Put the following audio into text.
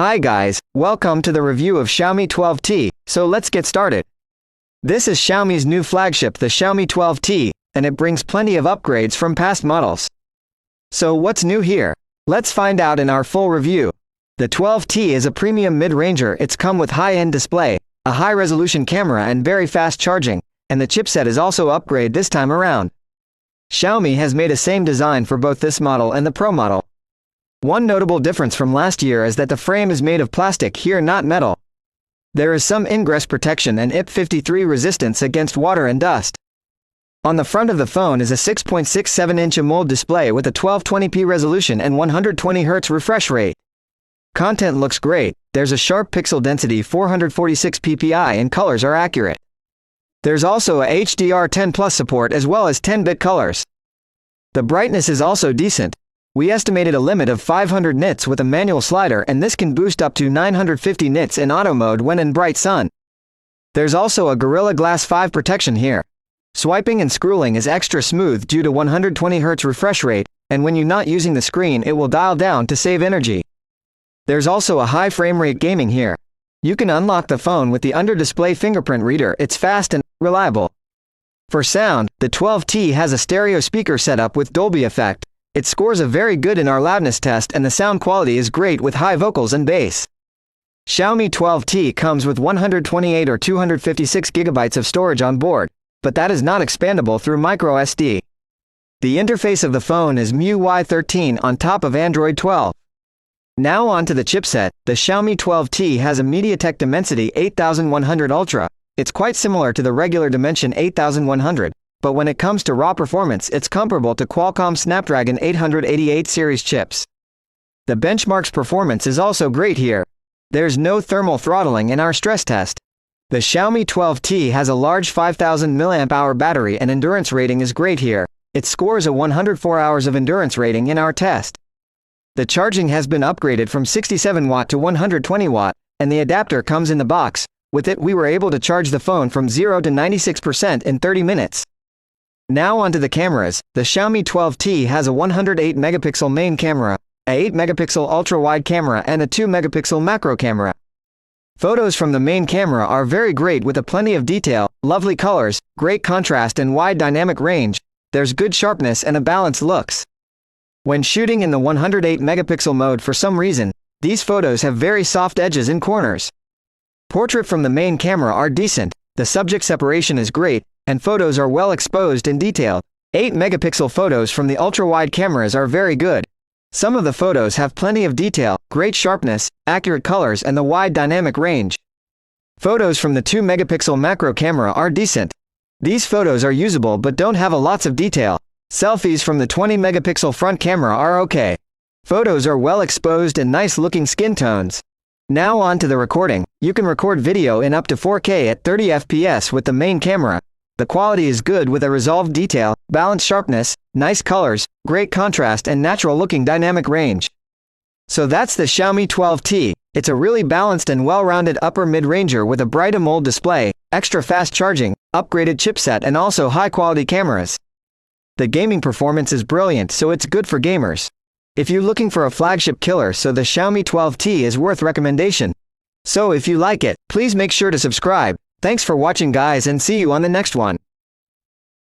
Hi guys, welcome to the review of Xiaomi 12T, so let's get started. This is Xiaomi's new flagship, the Xiaomi 12T, and it brings plenty of upgrades from past models. So what's new here? Let's find out in our full review. The 12T is a premium mid-ranger. It's come with high-end display, a high-resolution camera and very fast charging, and the chipset is also upgraded this time around. Xiaomi has made a same design for both this model and the Pro model. One notable difference from last year is that the frame is made of plastic here, not metal. There is some ingress protection and IP53 resistance against water and dust. On the front of the phone is a 6.67-inch AMOLED display with a 1220p resolution and 120Hz refresh rate. Content looks great, there's a sharp pixel density 446 ppi and colors are accurate. There's also a HDR10 Plus support as well as 10-bit colors. The brightness is also decent. We estimated a limit of 500 nits with a manual slider, and this can boost up to 950 nits in auto mode when in bright sun. There's also a Gorilla Glass 5 protection here. Swiping and scrolling is extra smooth due to 120Hz refresh rate, and when you're not using the screen it will dial down to save energy. There's also a high frame rate gaming here. You can unlock the phone with the under-display fingerprint reader. It's fast and reliable. For sound, the 12T has a stereo speaker setup with Dolby effect. It scores a very good in our loudness test, and the sound quality is great with high vocals and bass. Xiaomi 12T comes with 128 or 256 GB of storage on board, but that is not expandable through microSD. The interface of the phone is MIUI 13 on top of Android 12. Now on to the chipset. The Xiaomi 12T has a MediaTek Dimensity 8100 Ultra. It's quite similar to the regular Dimensity 8100. But when it comes to raw performance, it's comparable to Qualcomm Snapdragon 888 series chips. The benchmark's performance is also great here. There's no thermal throttling in our stress test. The Xiaomi 12T has a large 5000 mAh battery and endurance rating is great here. It scores a 104 hours of endurance rating in our test. The charging has been upgraded from 67 watt to 120 watt, and the adapter comes in the box. With it we were able to charge the phone from 0 to 96% in 30 minutes. Now onto the cameras. The Xiaomi 12T has a 108 megapixel main camera, a 8 megapixel ultra-wide camera and a 2 megapixel macro camera. Photos from the main camera are very great with a plenty of detail, lovely colors, great contrast and wide dynamic range. There's good sharpness and a balanced looks. When shooting in the 108 megapixel mode, for some reason, these photos have very soft edges in corners. Portrait from the main camera are decent, the subject separation is great, and photos are well exposed and detailed. 8 megapixel photos from the ultra-wide cameras are very good. Some of the photos have plenty of detail, great sharpness, accurate colors and the wide dynamic range. Photos from the 2 megapixel macro camera are decent. These photos are usable but don't have lots of detail. Selfies from the 20 megapixel front camera are okay. Photos are well exposed and nice looking skin tones. Now on to the recording. You can record video in up to 4K at 30 FPS with the main camera. The quality is good with a resolved detail, balanced sharpness, nice colors, great contrast and natural-looking dynamic range. So that's the Xiaomi 12T. It's a really balanced and well-rounded upper mid-ranger with a bright AMOLED display, extra fast charging, upgraded chipset and also high-quality cameras. The gaming performance is brilliant, so it's good for gamers. If you're looking for a flagship killer, so the Xiaomi 12T is worth recommendation. So if you like it, please make sure to subscribe. Thanks for watching guys, and see you on the next one.